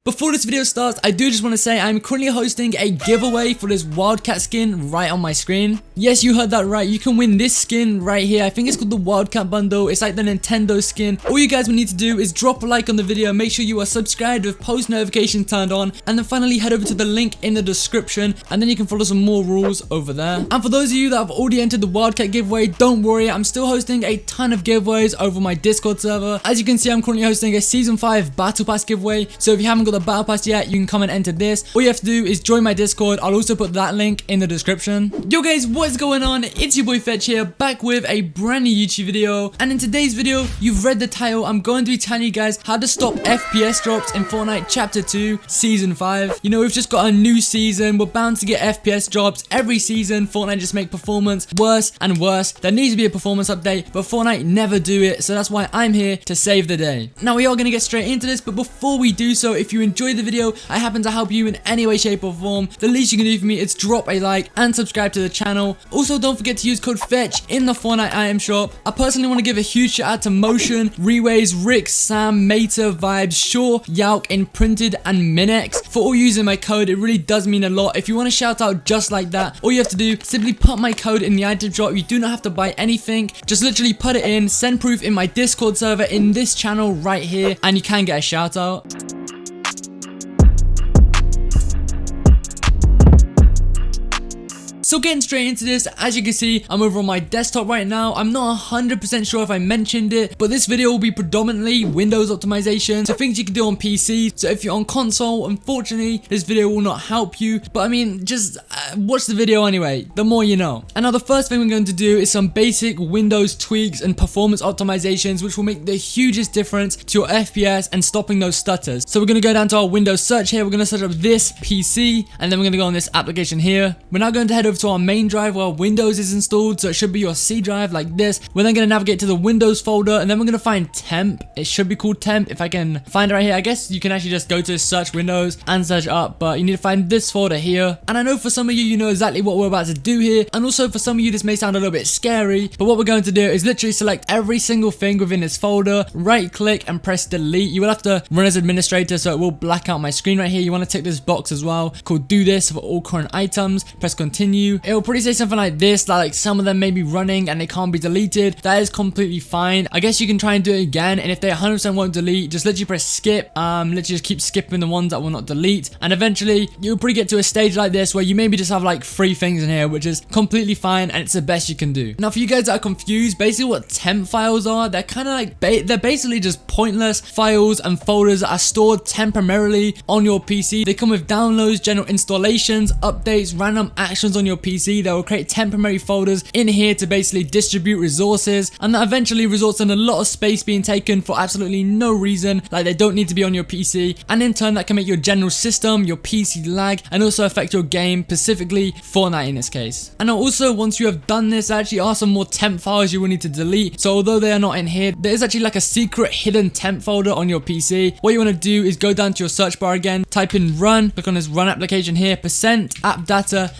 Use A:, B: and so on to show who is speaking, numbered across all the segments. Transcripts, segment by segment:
A: Before this video starts, I do just want to say I'm currently hosting a giveaway for this Wildcat skin right on my screen. Yes, you heard that right. You can win this skin right here. I think it's called the Wildcat bundle. It's like the Nintendo skin. All you guys will need to do is drop a like on the video, make sure you are subscribed with post notifications turned on, and then finally head over to the link in the description, and then you can follow some more rules over there. And for those of you that have already entered the Wildcat giveaway, don't worry, I'm still hosting a ton of giveaways over my Discord server. As you can see, I'm currently hosting a Season 5 Battle Pass giveaway, so if you haven't got the Battle Pass yet, you can come and enter this. All you have to do is join my Discord. I'll also put that link in the description. Yo guys, what is going on? It's your boy Fxtch here, back with a brand new YouTube video. And in today's video, you've read the title, I'm going to be telling you guys how to stop FPS drops in Fortnite Chapter 2 Season 5. You know, we've just got a new season. We're bound to get FPS drops every season. Fortnite just make performance worse and worse. There needs to be a performance update, but Fortnite never do it, so that's why I'm here to save the day. Now we are going to get straight into this, but before we do so, if you enjoyed the video, I happen to help you in any way, shape or form, the least you can do for me is drop a like and subscribe to the channel. Also, don't forget to use code Fxtch in the Fortnite item shop. I personally want to give a huge shout out to Motion, Reways, Rick, Sam, Mater, Vibes, Shaw, Yauk, Imprinted, and Minex for all using my code. It really does mean a lot. If you want to shout out just like that, all you have to do, simply put my code in the item shop. You do not have to buy anything. Just literally put it in, send proof in my Discord server in this channel right here, and you can get a shout out. So getting straight into this, as you can see, I'm over on my desktop right now. I'm not 100% sure if I mentioned it, but this video will be predominantly Windows optimization, so things you can do on PC. So if you're on console, unfortunately, this video will not help you. But I mean, just watch the video anyway, the more you know. And now the first thing we're going to do is some basic Windows tweaks and performance optimizations, which will make the hugest difference to your FPS and stopping those stutters. So we're going to go down to our Windows search here. We're going to search up this PC, and then we're going to go on this application here. We're now going to head over to our main drive where Windows is installed, so it should be your C drive like this. We're then going to navigate to the Windows folder, and then we're going to find temp. It should be called temp if I can find it right here. I guess you can actually just go to search Windows and search up, but you need to find this folder here. And I know for some of you, you know exactly what we're about to do here, and also for some of you this may sound a little bit scary, but what we're going to do is literally select every single thing within this folder, right click and press delete. You will have to run as administrator, so it will black out my screen right here. You want to tick this box as well called do this for all current items, press continue. It will probably say something like this, that like some of them may be running and they can't be deleted. That is completely fine. I guess you can try and do it again, and if they 100% won't delete, just literally press skip. Literally just keep skipping the ones that will not delete, and eventually you'll probably get to a stage like this where you maybe just have like 3 things in here, which is completely fine, and it's the best you can do. Now for you guys that are confused, basically what temp files are, they're kind of like they're basically just pointless files and folders that are stored temporarily on your PC. They come with downloads, general installations, updates, random actions on your PC. They will create temporary folders in here to basically distribute resources, and that eventually results in a lot of space being taken for absolutely no reason. Like, they don't need to be on your PC, and in turn that can make your general system, your PC lag, and also affect your game, specifically Fortnite in this case. And now also, once you have done this, there actually are some more temp files you will need to delete. So although they are not in here, there is actually like a secret hidden temp folder on your PC. What you want to do is go down to your search bar again, type in run, click on this run application here, %app data,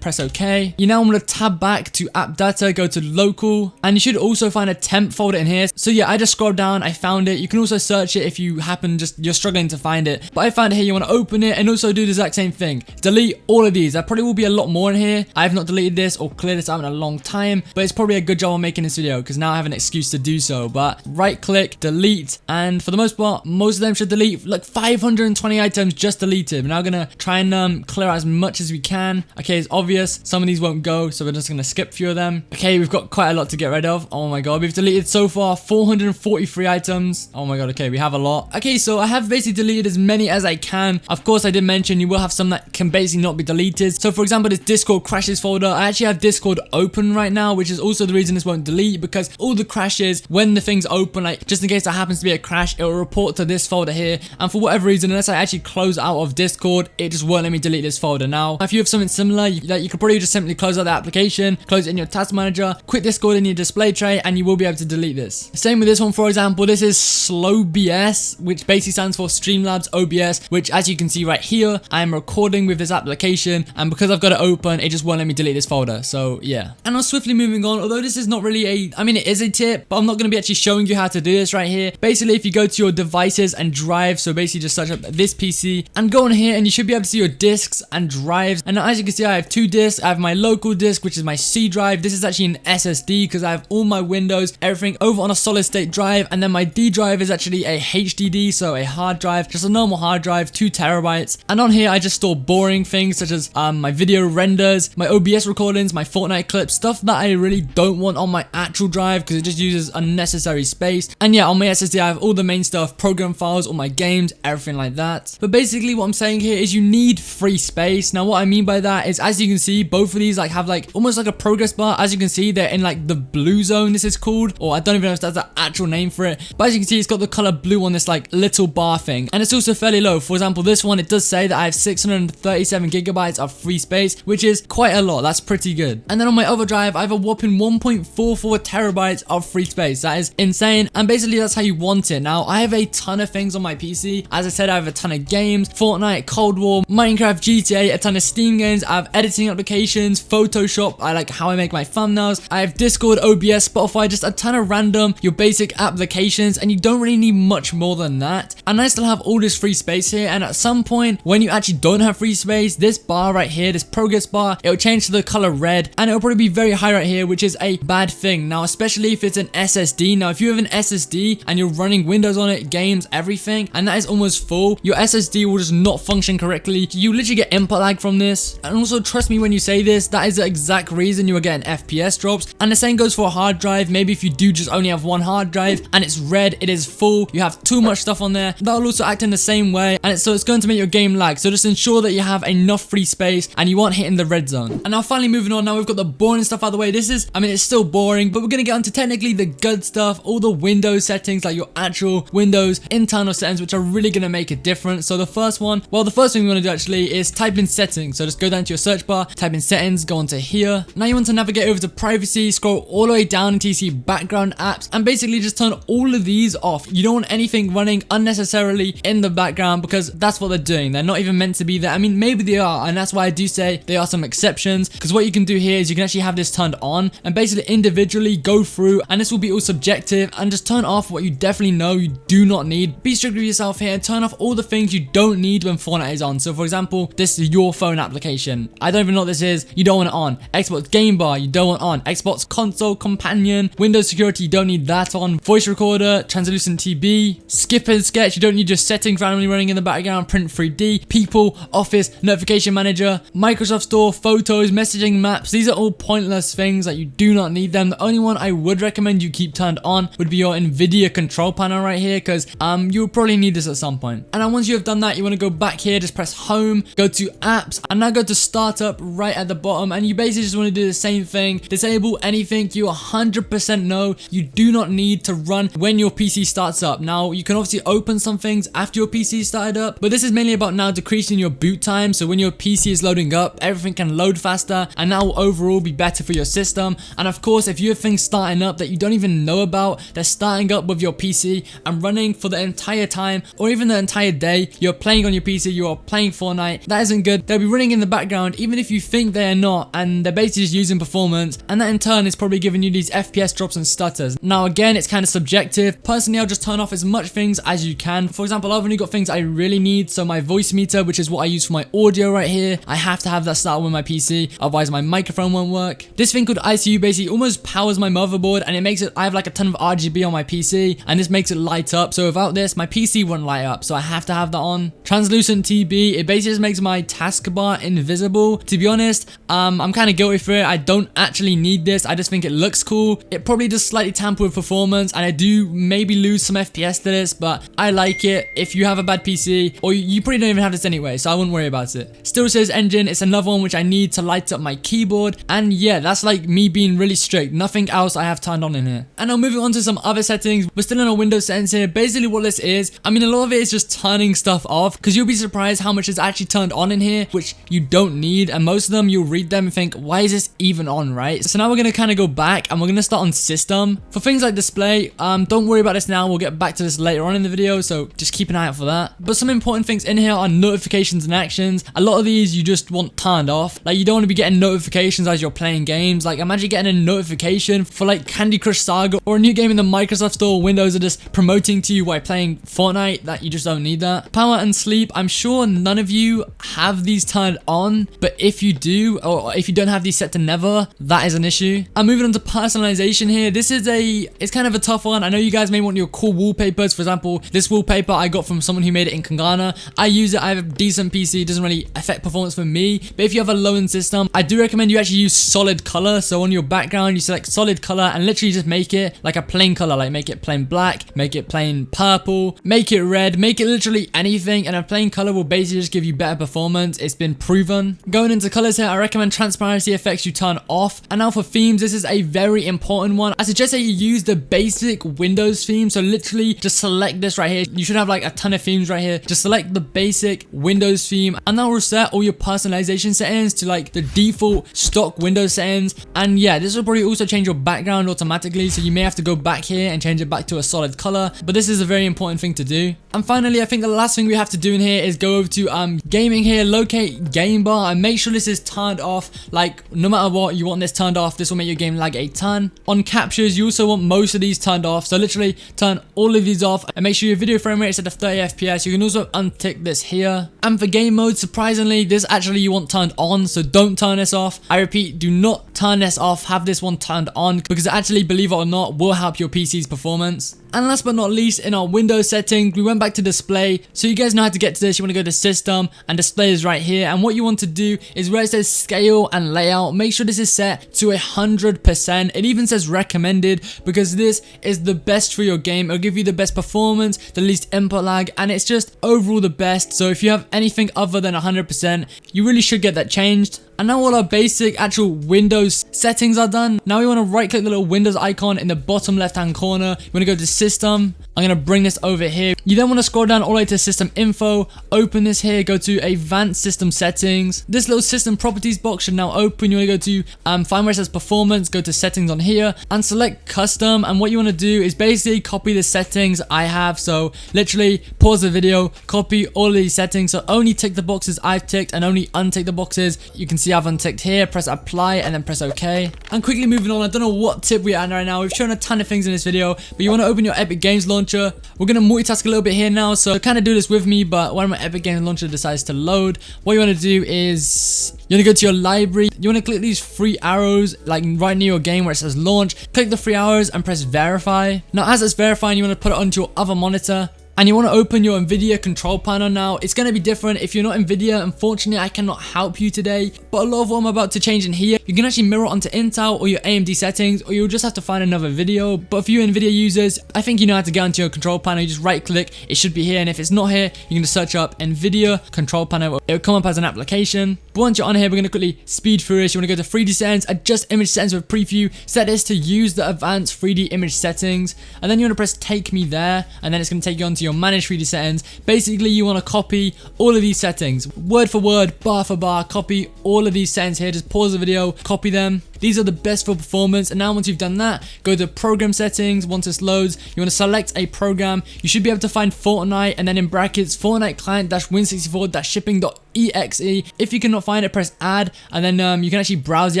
A: press OK. You now want to tab back to app data, go to local, and you should also find a temp folder in here. So yeah, I just scrolled down, I found it. You can also search it if you happen you're struggling to find it, but I found it here. You want to open it and also do the exact same thing, delete all of these. There probably will be a lot more in here. I have not deleted this or cleared this out in a long time, but it's probably a good job on making this video because now I have an excuse to do so. But right click, delete, and for the most part, most of them should delete. Like 520 items just deleted. We're now gonna try and clear out as much as we can. Okay, it's obvious some of these won't go, so we're just gonna skip a few of them. Okay, we've got quite a lot to get rid of. Oh my god, we've deleted so far 443 items. Oh my god, okay, we have a lot. Okay, so I have basically deleted as many as I can. Of course, I did mention you will have some that can basically not be deleted. So for example, this Discord crashes folder, I actually have Discord open right now, which is also the reason this won't delete, because all the crashes, when the things open, like just in case there happens to be a crash, it will report to this folder here, and for whatever reason, unless I actually close out of Discord, it just won't let me delete this folder. Now if you have something similar that you you could probably just simply close out the application, close it in your task manager, quit Discord in your display tray, and you will be able to delete this. Same with this one, for example. This is Slow BS, which basically stands for Streamlabs OBS, which as you can see right here, I am recording with this application, and because I've got it open, it just won't let me delete this folder. So yeah. And I'm swiftly moving on, although this is not really I mean it is a tip, but I'm not going to be actually showing you how to do this right here. Basically, if you go to your devices and drive, so basically just search up this PC and go on here, and you should be able to see your disks and drives. And now as you can see, I have 2 disks. I have my local disk, which is my C drive. This is actually an SSD because I have all my Windows, everything over on a solid state drive. And then my D drive is actually a HDD, so a hard drive, just a normal hard drive, 2 terabytes. And on here, I just store boring things such as my video renders, my OBS recordings, my Fortnite clips, stuff that I really don't want on my actual drive because it just uses unnecessary space. And yeah, on my SSD, I have all the main stuff, program files, all my games, everything like that. But basically what I'm saying here is you need free space. Now what I mean by that is, as you can see, both of these have almost like a progress bar. As you can see, they're in the blue zone, this is called, or I don't even know if that's the actual name for it, but as you can see, it's got the color blue on this little bar thing, and it's also fairly low. For example, this one, it does say that I have 637 gigabytes of free space, which is quite a lot. That's pretty good. And then on my other drive, I have a whopping 1.44 terabytes of free space. That is insane, and basically that's how you want it. Now I have a ton of things on my PC. As I said, I have a ton of games: Fortnite, Cold War, Minecraft, GTA, a ton of Steam games. I have editing applications, Photoshop, I like how I make my thumbnails, I have Discord, OBS, Spotify, just a ton of random, your basic applications, and you don't really need much more than that. And I still have all this free space here, and at some point, when you actually don't have free space, this bar right here, this progress bar, it'll change to the color red, and it'll probably be very high right here, which is a bad thing. Now, especially if it's an SSD. Now, if you have an SSD and you're running Windows on it, games, everything, and that is almost full, your SSD will just not function correctly. You literally get input lag from this. And also, trust me when you say this, that is the exact reason you are getting FPS drops. And the same goes for a hard drive. Maybe if you do just only have one hard drive and it's red, it is full, you have too much stuff on there, that will also act in the same way, and so it's going to make your game lag. So just ensure that you have enough free space and you aren't hitting the red zone. And now finally moving on, now we've got the boring stuff out of the way. This is, I mean, it's still boring, but we're going to get onto technically the good stuff, all the Windows settings, like your actual Windows internal settings, which are really going to make a difference. So the first thing we want to do actually is type in settings. So just go down to your search bar, type in settings, go onto here. Now you want to navigate over to privacy, scroll all the way down until you see background apps, and basically just turn all of these off. You don't want anything running unnecessarily in the background because that's what they're doing. They're not even meant to be there. I mean, maybe they are, and that's why I do say there are some exceptions, because what you can do here is you can actually have this turned on and basically individually go through, and this will be all subjective, and just turn off what you definitely know you do not need. Be strict with yourself here and turn off all the things you don't need when Fortnite is on. So for example, this is your phone application. I don't even know what this is. You don't want it on. Xbox Game Bar, you don't want on. Xbox Console Companion, Windows Security, you don't need that on. Voice Recorder, Translucent TB, Skip and Sketch, you don't need your settings randomly running in the background. Print 3D, People, Office, Notification Manager, Microsoft Store, Photos, Messaging, Maps. These are all pointless things that you do not need them. The only one I would recommend you keep turned on would be your NVIDIA control panel right here, because you'll probably need this at some point. And then once you have done that, you want to go back here, just press home, go to apps, and now go to startup right at the bottom, and you basically just want to do the same thing. Disable anything you 100% know you do not need to run when your PC starts up. Now you can obviously open some things after your PC started up, but this is mainly about now decreasing your boot time, so when your PC is loading up, everything can load faster, and that will overall be better for your system. And of course, if you have things starting up that you don't even know about, they're starting up with your PC and running for the entire time or even the entire day you're playing on your PC, you are playing Fortnite, that isn't good. They'll be running in the background even if you think they are not, and they're basically just using performance, and that in turn is probably giving you these FPS drops and stutters. Now again, it's kind of subjective. Personally, I'll just turn off as much things as you can. For example, I've only got things I really need, so my voice meter, which is what I use for my audio right here, I have to have that start with my PC, otherwise my microphone won't work. This thing called ICU basically almost powers my motherboard, and it makes it, I have like a ton of RGB on my PC, and this makes it light up. So without this, my PC wouldn't light up, so I have to have that on. Translucent TB, it basically just makes my taskbar invisible. To be honest, I'm kind of guilty for it. I don't actually need this. I just think it looks cool. It probably does slightly tamper with performance, and I do maybe lose some FPS to this, but I like it. If you have a bad PC, or you probably don't even have this anyway, so I wouldn't worry about it. Still says engine, it's another one which I need to light up my keyboard, and yeah, that's like me being really strict. Nothing else I have turned on in here. And now moving on to some other settings. We're still in our Windows settings here. Basically what this is, I mean, a lot of it is just turning stuff off, because you'll be surprised how much is actually turned on in here, which you don't need. And most of them, you'll read them and think, why is this even on, right? So now we're going to kind of go back and we're going to start on system. For things like display, don't worry about this now. We'll get back to this later on in the video, so just keep an eye out for that. But some important things in here are notifications and actions. A lot of these you just want turned off. Like, you don't want to be getting notifications as you're playing games. Like, imagine getting a notification for like Candy Crush Saga or a new game in the Microsoft Store. Windows are just promoting to you while playing Fortnite. That you just don't need that. Power and sleep. I'm sure none of you have these turned on, but if you do, or if you don't have these set to never, that is an issue. I'm moving on to personalization here. This is it's kind of a tough one. I know you guys may want your cool wallpapers. For example, this wallpaper I got from someone who made it in Kangana. I use it. I have a decent PC. It doesn't really affect performance for me, but if you have a low-end system, I do recommend you actually use solid color. So on your background, you select solid color and literally just make it like a plain color. Like, make it plain black, make it plain purple, make it red, make it literally anything, and a plain color will basically just give you better performance. It's been proven. Going into colors here, I recommend transparency effects you turn off. And now for themes, this is a very important one. I suggest that you use the basic Windows theme. So literally just select this right here. You should have like a ton of themes right here. Just select the basic Windows theme, and that will set all your personalization settings to like the default stock Windows settings. And yeah, this will probably also change your background automatically, so you may have to go back here and change it back to a solid color, but this is a very important thing to do. And finally, I think the last thing we have to do in here is go over to gaming here, locate game bar, and make sure this is turned off. Like, no matter what, you want this turned off. This will make your game lag a ton. On captures, you also want most of these turned off, so literally turn all of these off and make sure your video frame rate is set to 30 FPS. You can also untick this here. And for game mode, surprisingly, this actually you want turned on, so don't turn this off. I repeat, do not turn this off. Have this one turned on, because it actually, believe it or not, will help your PC's performance. And last but not least, in our Windows settings, we went back to display. So you guys know how to get to this. You want to go to system, and display is right here. And what you want to do is where it says scale and layout, make sure this is set to 100%. It even says recommended, because this is the best for your game. It'll give you the best performance, the least input lag, and it's just overall the best. So if you have anything other than 100%, you really should get that changed. And now all our basic actual Windows settings are done. Now we want to right click the little Windows icon in the bottom left hand corner. You want to go to system. I'm going to bring this over here. You then want to scroll down all the way to system info, open this here, go to advanced system settings. This little system properties box should now open. You want to go to find where it says performance, go to settings on here and select custom. And what you want to do is basically copy the settings I have. So literally pause the video, copy all of these settings. So only tick the boxes I've ticked and only untick the boxes you can see I've unticked here. Press apply and then press OK. And quickly moving on, I don't know what tip we're at right now. We've shown a ton of things in this video, but you want to open your Epic Games launcher. We're going to multitask a little bit here now, so kind of do this with me, but when my Epic Games launcher decides to load, what you want to do is you want to go to your library. You want to click these 3 arrows like right near your game where it says launch. Click the 3 arrows and press verify. Now as it's verifying, you want to put it onto your other monitor. And you want to open your NVIDIA control panel now. It's going to be different. If you're not NVIDIA, unfortunately, I cannot help you today. But a lot of what I'm about to change in here, you can actually mirror onto Intel or your AMD settings, or you'll just have to find another video. But for you NVIDIA users, I think you know how to get onto your control panel. You just right click, it should be here. And if it's not here, you can just search up NVIDIA control panel. It will come up as an application. But once you're on here, we're going to quickly speed through this. You want to go to 3D settings, adjust image settings with preview, set this to use the advanced 3D image settings. And then you want to press take me there. And then it's going to take you onto your manage 3D settings. Basically, you want to copy all of these settings, word for word, bar for bar, copy all of these settings here. Just pause the video, copy them. These are the best for performance. And now once you've done that, go to program settings. Once this loads, you want to select a program. You should be able to find Fortnite, and then in brackets, Fortnite client-win64-shipping.exe. If you cannot find it, press add, and then you can actually browse the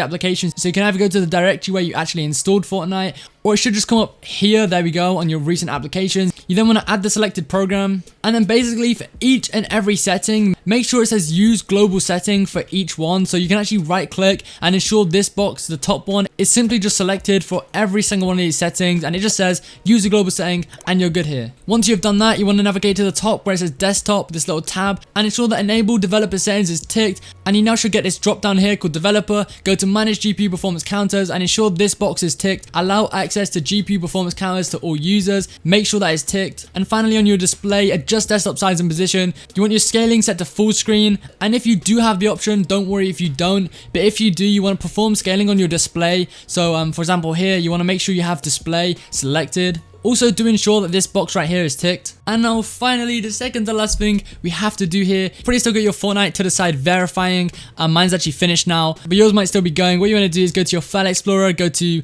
A: application. So you can either go to the directory where you actually installed Fortnite, or it should just come up here. There we go, on your recent applications. You then want to add the selected program, and then basically for each and every setting, make sure it says use global setting for each one. So you can actually right click and ensure this box, the top one, is simply just selected for every single one of these settings, and it just says use a global setting, and you're good here. Once you've done that, you want to navigate to the top where it says desktop, this little tab, and ensure that enable developer settings is ticked, and you now should get this drop down here called developer. Go to manage GPU performance counters and ensure this box is ticked. Allow access to GPU performance counters to all users. Make sure that is ticked. And finally, on your display, adjust desktop size and position. You want your scaling set to full screen, and if you do have the option, don't worry if you don't, but if you do, you want to perform scaling on your display. So for example here, you want to make sure you have display selected. Also, do ensure that this box right here is ticked. And now finally, the second to last thing we have to do here, probably still got your Fortnite to the side verifying. Mine's actually finished now, but yours might still be going. What you want to do is go to your File Explorer, go to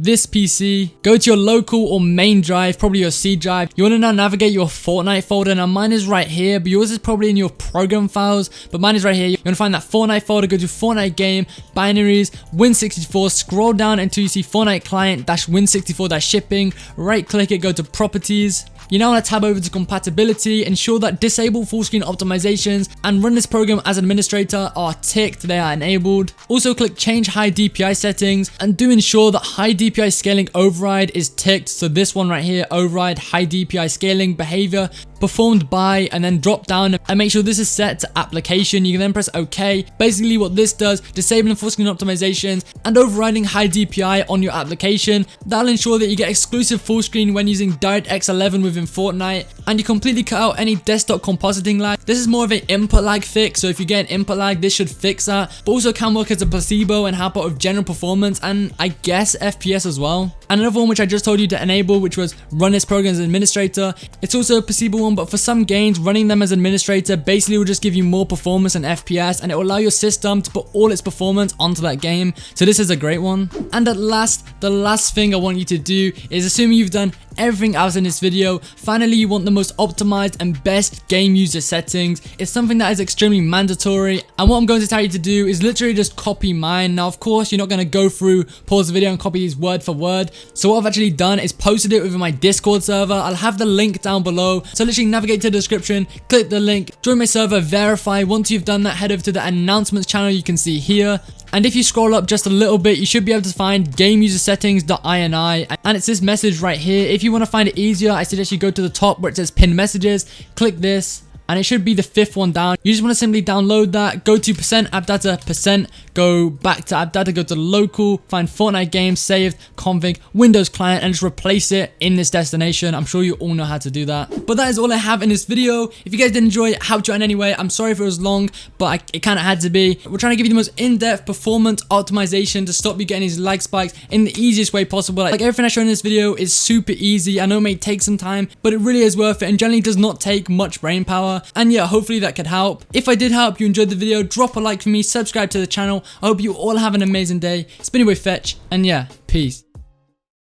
A: this PC, go to your local or main drive, probably your C drive. You want to now navigate your Fortnite folder. Now mine is right here, but yours is probably in your program files, but mine is right here. You want to find that Fortnite folder, go to Fortnite game, binaries, Win64, scroll down until you see Fortnite client -Win64 shipping, right click it, go to properties. You now want to tab over to compatibility, ensure that disable full screen optimizations and run this program as administrator are ticked, they are enabled. Also click change high DPI settings and do ensure that high DPI scaling override is ticked. So this one right here, override high DPI scaling behavior performed by, and then drop down and make sure this is set to application. You can then press OK. Basically what this does, disabling full screen optimizations and overriding high DPI on your application. That'll ensure that you get exclusive full screen when using DirectX 11 within Fortnite, and you completely cut out any desktop compositing lag. This is more of an input lag fix, so if you get an input lag, this should fix that, but also can work as a placebo and help out with general performance and I guess FPS as well. And another one which I just told you to enable, which was run this program as administrator. It's also a placebo one, but for some games, running them as administrator basically will just give you more performance and FPS, and it will allow your system to put all its performance onto that game. So this is a great one. And at last, the last thing I want you to do is, assuming you've done everything else in this video, finally you want the most optimized and best game user settings. It's something that is extremely mandatory, and what I'm going to tell you to do is literally just copy mine. Now of course you're not going to go through, pause the video and copy these word for word. So what I've actually done is posted it within my Discord server. I'll have the link down below, so literally navigate to the description, click the link, join my server, verify. Once you've done that, head over to the announcements channel you can see here. And if you scroll up just a little bit, you should be able to find gameusersettings.ini, and it's this message right here. If you want to find it easier, I suggest you go to the top where it says pinned messages, click this, and it should be the 5th one down. You just want to simply download that, go to %appdata%, go back to appdata, go to local, find Fortnite game, saved, config, Windows client, and just replace it in this destination. I'm sure you all know how to do that. But that is all I have in this video. If you guys did enjoy it, helped you out in any way, I'm sorry if it was long, but it kind of had to be. We're trying to give you the most in-depth performance optimization to stop you getting these lag spikes in the easiest way possible. Like everything I show in this video is super easy. I know it may take some time, but it really is worth it and generally does not take much brain power. And yeah, hopefully that could help. If I did help, you enjoyed the video, drop a like for me, subscribe to the channel. I hope you all have an amazing day. It's been your boy Fxtch, and yeah, peace.